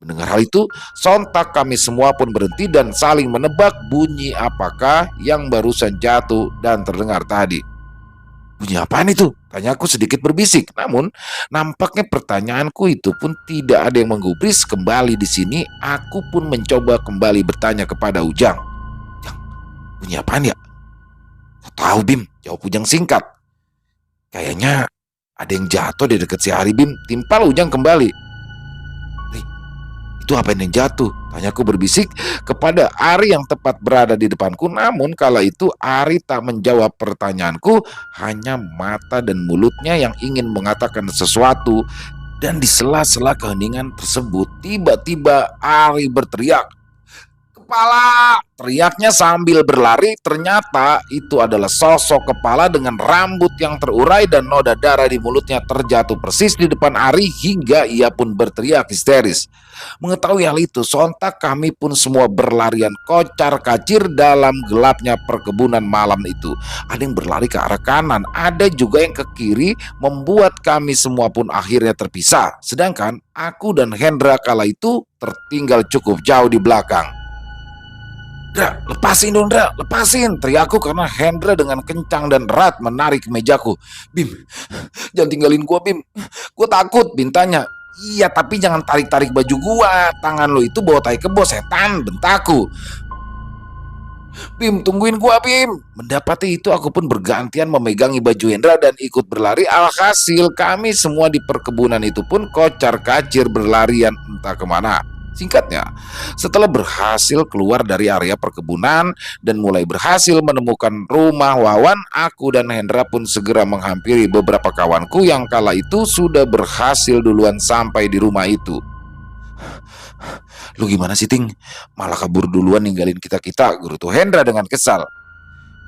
Mendengar hal itu, sontak kami semua pun berhenti dan saling menebak bunyi apakah yang barusan jatuh dan terdengar tadi. Bunyi apaan itu? Tanyaku sedikit berbisik. Namun, nampaknya pertanyaanku itu pun tidak ada yang menggubris. Kembali di sini, aku pun mencoba kembali bertanya kepada Ujang. Ujang, bunyi apaan ya? Kau tahu, Bim, jawab Ujang singkat. Kayaknya ada yang jatuh di dekat si Ari, Bim. Timpal Ujang kembali. Itu apa yang jatuh? Tanyaku berbisik kepada Ari yang tepat berada di depanku. Namun kala itu Ari tak menjawab pertanyaanku, hanya mata dan mulutnya yang ingin mengatakan sesuatu. Dan di sela-sela keheningan tersebut, tiba-tiba Ari berteriak, "Kepala!" Teriaknya sambil berlari. Ternyata itu adalah sosok kepala dengan rambut yang terurai dan noda darah di mulutnya terjatuh persis di depan Ari hingga ia pun berteriak histeris. Mengetahui hal itu, sontak kami pun semua berlarian kocar-kacir dalam gelapnya perkebunan malam itu. Ada yang berlari ke arah kanan, ada juga yang ke kiri, membuat kami semua pun akhirnya terpisah. Sedangkan aku dan Hendra kala itu tertinggal cukup jauh di belakang. "Dra, lepasin dong Dra, lepasin!" teriakku karena Hendra dengan kencang dan erat menarik mejaku. "Bim, jangan tinggalin gua Bim, gua takut," bintanya. "Iya tapi jangan tarik-tarik baju gua, tangan lo itu bawa tai kebo setan," bentakku. "Bim, tungguin gua Bim." Mendapati itu aku pun bergantian memegangi baju Hendra dan ikut berlari. Alhasil kami semua di perkebunan itu pun kocar-kacir berlarian entah kemana. Singkatnya, setelah berhasil keluar dari area perkebunan dan mulai berhasil menemukan rumah Wawan, aku dan Hendra pun segera menghampiri beberapa kawanku yang kala itu sudah berhasil duluan sampai di rumah itu. "Lu gimana sih, Ting? Malah kabur duluan ninggalin kita-kita," gerutu Hendra dengan kesal.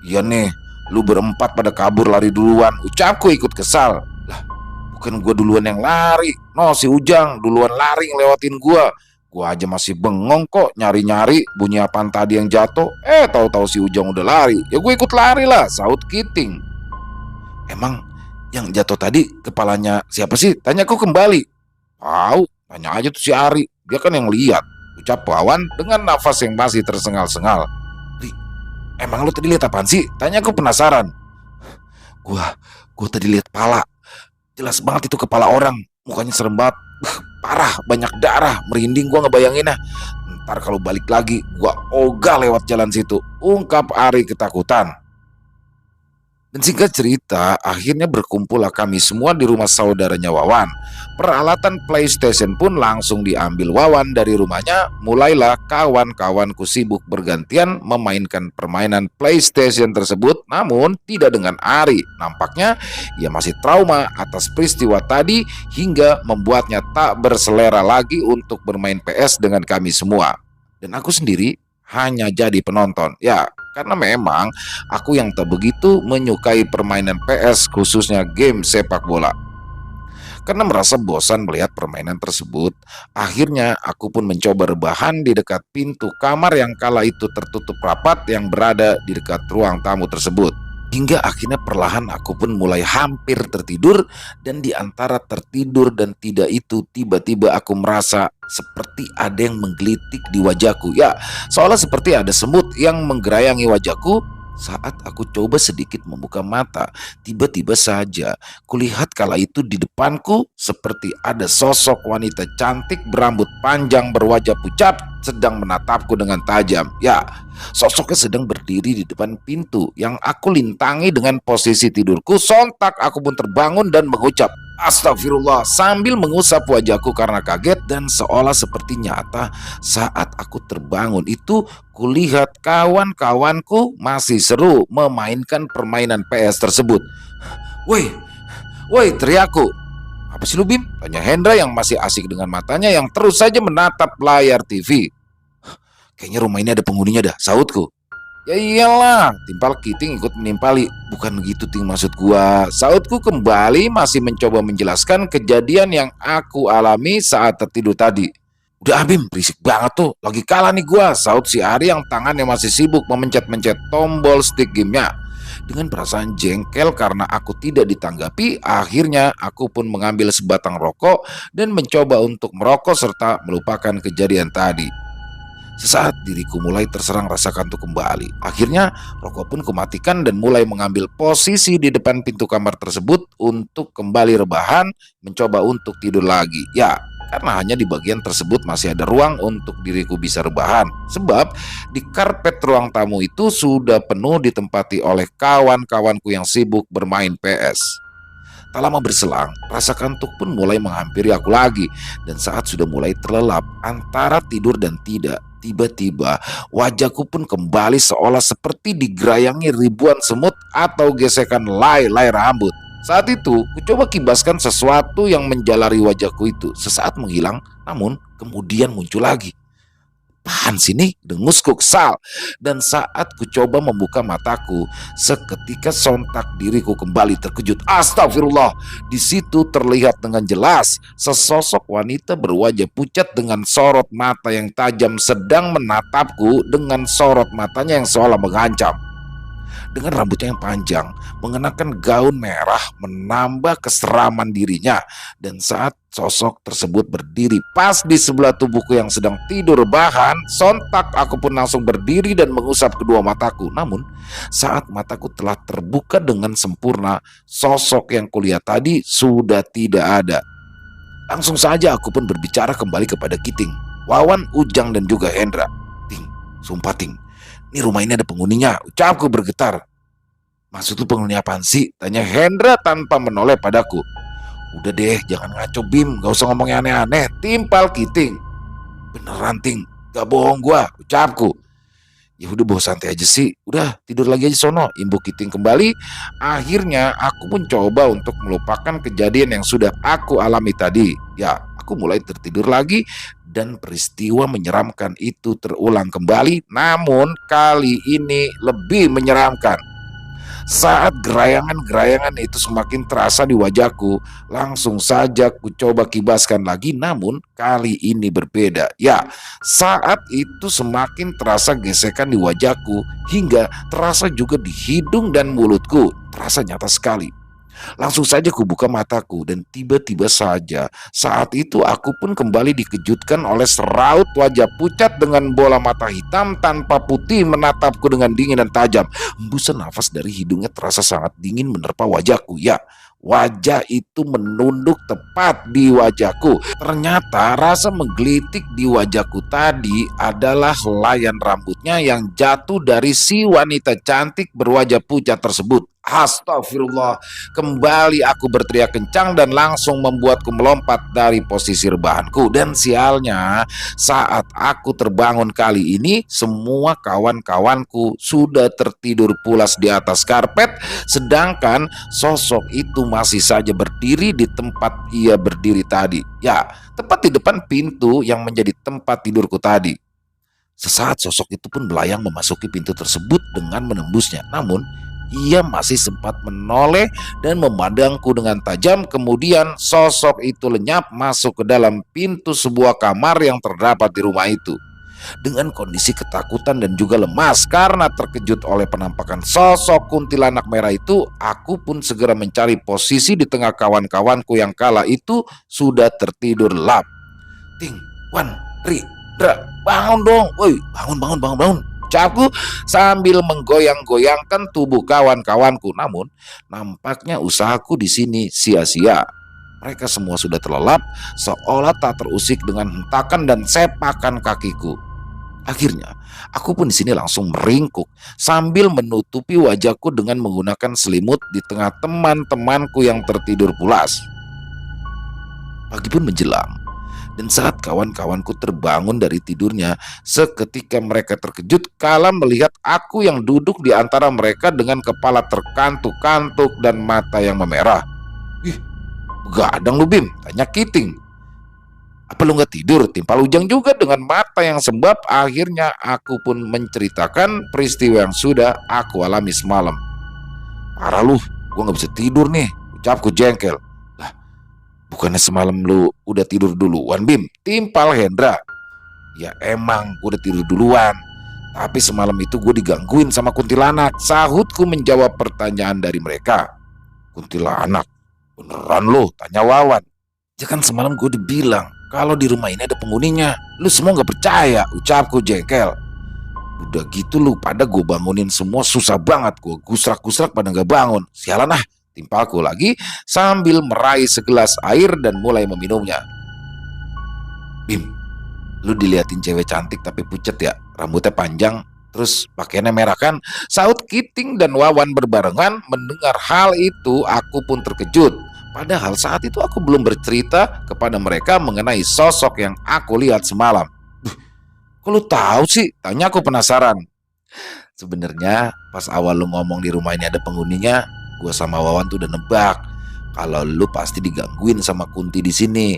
"Iya nih, lu berempat pada kabur lari duluan," ucapku ikut kesal. "Lah, bukan gua duluan yang lari, no si Ujang duluan lari ngelewatin gua. Gua aja masih bengong kok nyari-nyari bunyi apaan tadi yang jatuh. Tahu-tahu si Ujang udah lari. Ya gue ikut lari lah," saut Kiting. "Emang yang jatuh tadi kepalanya siapa sih?" tanyaku kembali. "Tahu, tanya aja tuh si Ari, dia kan yang lihat," ucap Wawan dengan nafas yang masih tersengal-sengal. "Ri, emang lu tadi lihat apaan sih?" tanyaku penasaran. Gua tadi lihat pala. Jelas banget itu kepala orang. Mukanya serem banget. Parah, banyak darah. Merinding gua ngebayanginnya. "Ntar kalau balik lagi, gua ogah lewat jalan situ," ungkap Ari ketakutan. Dan singkat cerita, akhirnya berkumpullah kami semua di rumah saudaranya Wawan. Peralatan PlayStation pun langsung diambil Wawan dari rumahnya. Mulailah kawan-kawanku sibuk bergantian memainkan permainan PlayStation tersebut. Namun tidak dengan Ari. Nampaknya ia masih trauma atas peristiwa tadi hingga membuatnya tak berselera lagi untuk bermain PS dengan kami semua. Dan aku sendiri hanya jadi penonton. Ya, karena memang aku yang tak begitu menyukai permainan PS, khususnya game sepak bola. Karena merasa bosan melihat permainan tersebut, akhirnya aku pun mencoba rebahan di dekat pintu kamar yang kala itu tertutup rapat yang berada di dekat ruang tamu tersebut. Hingga akhirnya perlahan aku pun mulai hampir tertidur, dan di antara tertidur dan tidak itu tiba-tiba aku merasa seperti ada yang menggelitik di wajahku. Ya, seolah seperti ada semut yang menggerayangi wajahku. Saat aku coba sedikit membuka mata, tiba-tiba saja kulihat kala itu di depanku seperti ada sosok wanita cantik berambut panjang berwajah pucat sedang menatapku dengan tajam. Ya, sosoknya sedang berdiri di depan pintu yang aku lintangi dengan posisi tidurku. Sontak aku pun terbangun dan mengucap "Astagfirullah" sambil mengusap wajahku karena kaget, dan seolah seperti nyata saat aku terbangun itu kulihat kawan-kawanku masih seru memainkan permainan PS tersebut. Woi, woi," teriakku. "Apa sih lu, Bim?" tanya Hendra yang masih asik dengan matanya yang terus saja menatap layar TV. "Kayaknya rumah ini ada penghuninya dah," sautku. "Ya iyalah," timpal Kiting ikut menimpali. "Bukan gitu, Ting, maksud gua," sautku kembali masih mencoba menjelaskan kejadian yang aku alami saat tertidur tadi. "Udah, Bim, berisik banget tuh, lagi kalah nih gua," saut si Ari yang tangannya masih sibuk memencet-mencet tombol stick gamenya. Dengan perasaan jengkel karena aku tidak ditanggapi, akhirnya aku pun mengambil sebatang rokok dan mencoba untuk merokok serta melupakan kejadian tadi. Sesaat diriku mulai terserang rasa kantuk kembali. Akhirnya rokok pun kumatikan dan mulai mengambil posisi di depan pintu kamar tersebut untuk kembali rebahan, mencoba untuk tidur lagi. Ya, karena hanya di bagian tersebut masih ada ruang untuk diriku bisa rebahan. Sebab di karpet ruang tamu itu sudah penuh ditempati oleh kawan-kawanku yang sibuk bermain PS. Tak lama berselang, rasa kantuk pun mulai menghampiri aku lagi. Dan saat sudah mulai terlelap antara tidur dan tidak, tiba-tiba wajahku pun kembali seolah seperti digerayangi ribuan semut atau gesekan lay-lay rambut. Saat itu, ku coba kibaskan sesuatu yang menjalari wajahku itu. Sesaat menghilang, namun kemudian muncul lagi. "Apaan sih nih?" dengusku kesal. Dan saat ku coba membuka mataku, seketika sontak diriku kembali terkejut. Astagfirullah, di situ terlihat dengan jelas sesosok wanita berwajah pucat dengan sorot mata yang tajam sedang menatapku dengan sorot matanya yang seolah mengancam. Dengan rambutnya yang panjang, mengenakan gaun merah menambah keseraman dirinya. Dan saat sosok tersebut berdiri pas di sebelah tubuhku yang sedang tidur rebahan, sontak aku pun langsung berdiri dan mengusap kedua mataku. Namun saat mataku telah terbuka dengan sempurna, sosok yang kulihat tadi sudah tidak ada. Langsung saja aku pun berbicara kembali kepada Kiting, Wawan, Ujang, dan juga Hendra. "Ting, sumpah, Ting, ini rumah ini ada penghuninya," ucapku bergetar. "Maksud lu penghuni apaan sih?" tanya Hendra tanpa menoleh padaku. "Udah deh, jangan ngaco, Bim, gak usah ngomong yang aneh-aneh," timpal Kiting. Beneran Ting, gak bohong gua, ucapku. Ya udah bawa santai aja sih, udah tidur lagi aja sono, imbu Kiting kembali. Akhirnya aku pun coba untuk melupakan kejadian yang sudah aku alami tadi. Ya, aku mulai tertidur lagi dan peristiwa menyeramkan itu terulang kembali, namun kali ini lebih menyeramkan. Saat gerayangan-gerayangan itu semakin terasa di wajahku, langsung saja ku coba kibaskan lagi, namun kali ini berbeda. Ya, saat itu semakin terasa gesekan di wajahku hingga terasa juga di hidung dan mulutku. Terasa nyata sekali. Langsung saja kubuka mataku dan tiba-tiba saja saat itu aku pun kembali dikejutkan oleh seraut wajah pucat dengan bola mata hitam tanpa putih menatapku dengan dingin dan tajam. Hembusan nafas dari hidungnya terasa sangat dingin menerpa wajahku. Ya, wajah itu menunduk tepat di wajahku. Ternyata rasa menggelitik di wajahku tadi adalah helaian rambutnya yang jatuh dari si wanita cantik berwajah pucat tersebut. Astagfirullah. Kembali aku berteriak kencang dan langsung membuatku melompat dari posisi rebahanku. Dan sialnya, saat aku terbangun kali ini, semua kawan-kawanku sudah tertidur pulas di atas karpet, sedangkan sosok itu masih saja berdiri di tempat ia berdiri tadi. Ya, tepat di depan pintu yang menjadi tempat tidurku tadi. Sesaat sosok itu pun melayang memasuki pintu tersebut dengan menembusnya. Namun ia masih sempat menoleh dan memandangku dengan tajam. Kemudian sosok itu lenyap masuk ke dalam pintu sebuah kamar yang terdapat di rumah itu. Dengan kondisi ketakutan dan juga lemas karena terkejut oleh penampakan sosok kuntilanak merah itu, aku pun segera mencari posisi di tengah kawan-kawanku yang kala itu sudah tertidur lelap. Ting, Wan, Ri, Dra, bangun dong, woi, bangun. Ucapku sambil menggoyang-goyangkan tubuh kawan-kawanku. Namun nampaknya usahaku di sini sia-sia. Mereka semua sudah terlelap, seolah tak terusik dengan hentakan dan sepakan kakiku. Akhirnya, aku pun di sini langsung meringkuk sambil menutupi wajahku dengan menggunakan selimut di tengah teman-temanku yang tertidur pulas. Pagi pun menjelang, dan saat kawan-kawanku terbangun dari tidurnya, seketika mereka terkejut kala melihat aku yang duduk di antara mereka dengan kepala terkantuk-kantuk dan mata yang memerah. Ih, begadang lu Bim, tanya Kiting. Apa lu gak tidur? Timpal Ujang juga dengan mata yang sembab. Akhirnya aku pun menceritakan peristiwa yang sudah aku alami semalam. Parah lu, gua gak bisa tidur nih, ucapku jengkel. Bukannya semalam lu udah tidur duluan Bim? Timpal Hendra. Ya emang gue udah tidur duluan, tapi semalam itu gue digangguin sama kuntilanak, sahutku menjawab pertanyaan dari mereka. Kuntilanak? Beneran lu? Tanya Wawan. Ya kan semalam gue dibilang kalau di rumah ini ada penghuninya. Lu semua gak percaya, ucapku jengkel. Udah gitu lu pada gue bangunin semua susah banget. Gue gusrak-gusrak pada gak bangun. Sialan ah, timpalku lagi sambil meraih segelas air dan mulai meminumnya. Bim, lu diliatin cewek cantik tapi pucet ya, rambutnya panjang, terus pakaiannya merah kan? Saut Kiting dan Wawan berbarengan. Mendengar hal itu aku pun terkejut. Padahal saat itu aku belum bercerita kepada mereka mengenai sosok yang aku lihat semalam. Kok lu tahu sih? Tanya aku penasaran. Sebenarnya pas awal lu ngomong di rumah ini ada penghuninya, gue sama Wawan tuh udah nebak kalau lu pasti digangguin sama Kunti di sini.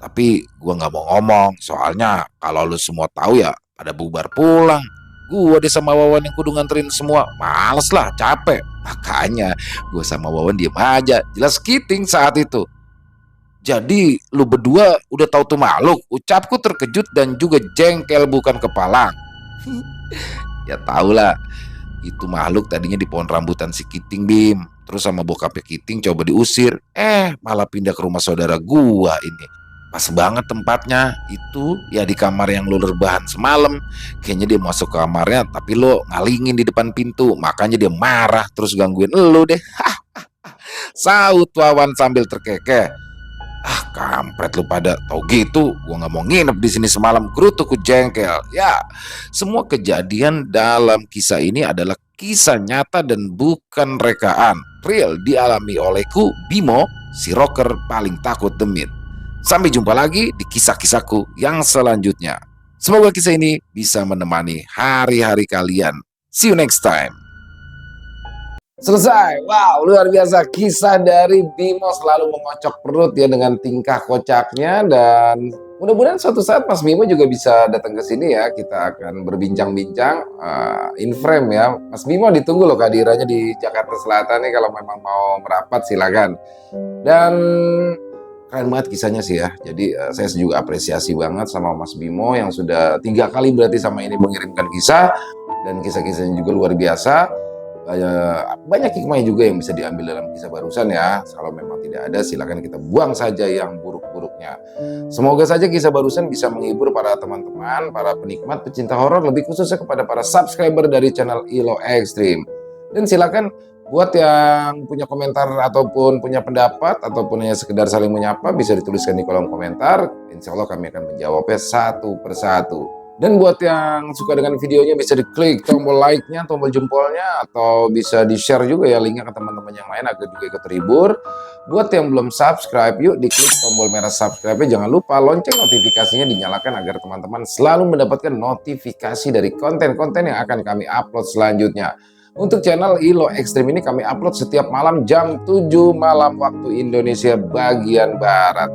Tapi gue nggak mau ngomong, soalnya kalau lu semua tahu ya pada bubar pulang. Gue deh sama Wawan yang kudu nganterin semua, males lah, capek. Makanya gue sama Wawan diem aja. Jelas Kiting saat itu. Jadi lu berdua udah tahu tuh makhluk? Ucapku terkejut dan juga jengkel bukan kepala. Ya tau lah, itu makhluk tadinya di pohon rambutan si Kiting Bim. Terus sama bokapnya Kiting coba diusir, malah pindah ke rumah saudara gua ini. Pas banget tempatnya, itu ya di kamar yang lu rebahan semalam. Kayaknya dia masuk ke kamarnya tapi lo ngalingin di depan pintu, makanya dia marah terus gangguin lu deh. Saut Wawan sambil terkekeh. Ah kampret lu pada, tau gitu gua nggak mau nginep di sini semalam, gerutuku jengkel. Ya, semua kejadian dalam kisah ini adalah kisah nyata dan bukan rekaan. Real dialami olehku, Bimo, si rocker paling takut demit. Sampai jumpa lagi di kisah-kisahku yang selanjutnya. Semoga kisah ini bisa menemani hari-hari kalian. See you next time. Selesai. Wow, luar biasa. Kisah dari Bimo selalu mengocok perut ya dengan tingkah kocaknya, dan mudah-mudahan suatu saat Mas Bimo juga bisa datang ke sini ya. Kita akan berbincang-bincang in frame ya. Mas Bimo ditunggu loh kehadirannya di Jakarta Selatan nih, kalau memang mau merapat silakan. Dan keren banget kisahnya sih ya. Jadi saya juga apresiasi banget sama Mas Bimo yang sudah 3 kali berarti sama ini mengirimkan kisah, dan kisah-kisahnya juga luar biasa. Banyak hikmahnya juga yang bisa diambil dalam kisah barusan ya. Kalau memang tidak ada, silakan kita buang saja yang buruk-buruknya. Semoga saja kisah barusan bisa menghibur para teman-teman, para penikmat pecinta horor, lebih khususnya kepada para subscriber dari channel ILO Extreme. Dan silakan buat yang punya komentar ataupun punya pendapat ataupun hanya sekedar saling menyapa, bisa dituliskan di kolom komentar. Insya Allah kami akan menjawabnya satu persatu. Dan buat yang suka dengan videonya, bisa diklik tombol like-nya, tombol jempolnya, atau bisa di-share juga ya linknya ke teman-teman yang lain agar juga ikut terhibur. Buat yang belum subscribe, yuk diklik tombol merah subscribe-nya. Jangan lupa lonceng notifikasinya dinyalakan agar teman-teman selalu mendapatkan notifikasi dari konten-konten yang akan kami upload selanjutnya. Untuk channel ILO Extreme ini kami upload setiap malam jam 7 malam waktu Indonesia bagian Barat.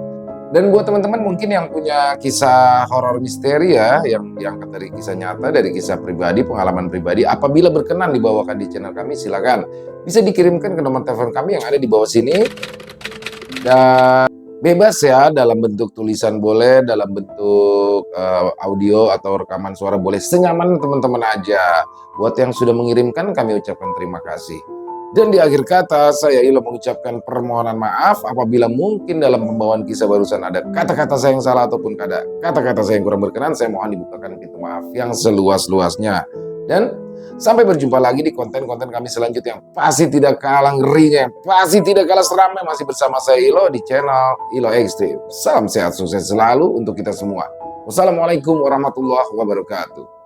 Dan buat teman-teman mungkin yang punya kisah horor misteri ya, yang diangkat dari kisah nyata, dari kisah pribadi, pengalaman pribadi, apabila berkenan dibawakan di channel kami, silakan bisa dikirimkan ke nomor telepon kami yang ada di bawah sini. Dan bebas ya, dalam bentuk tulisan boleh, dalam bentuk audio atau rekaman suara boleh, senyaman teman-teman aja. Buat yang sudah mengirimkan, kami ucapkan terima kasih. Dan di akhir kata, saya ILO mengucapkan permohonan maaf apabila mungkin dalam pembawaan kisah barusan ada kata-kata saya yang salah ataupun kata-kata saya yang kurang berkenan. Saya mohon dibukakan pintu maaf yang seluas-luasnya. Dan sampai berjumpa lagi di konten-konten kami selanjutnya yang pasti tidak kalah ngerinya, yang pasti tidak kalah seramnya, masih bersama saya ILO di channel ILO Extreme. Salam sehat sukses selalu untuk kita semua. Wassalamualaikum warahmatullahi wabarakatuh.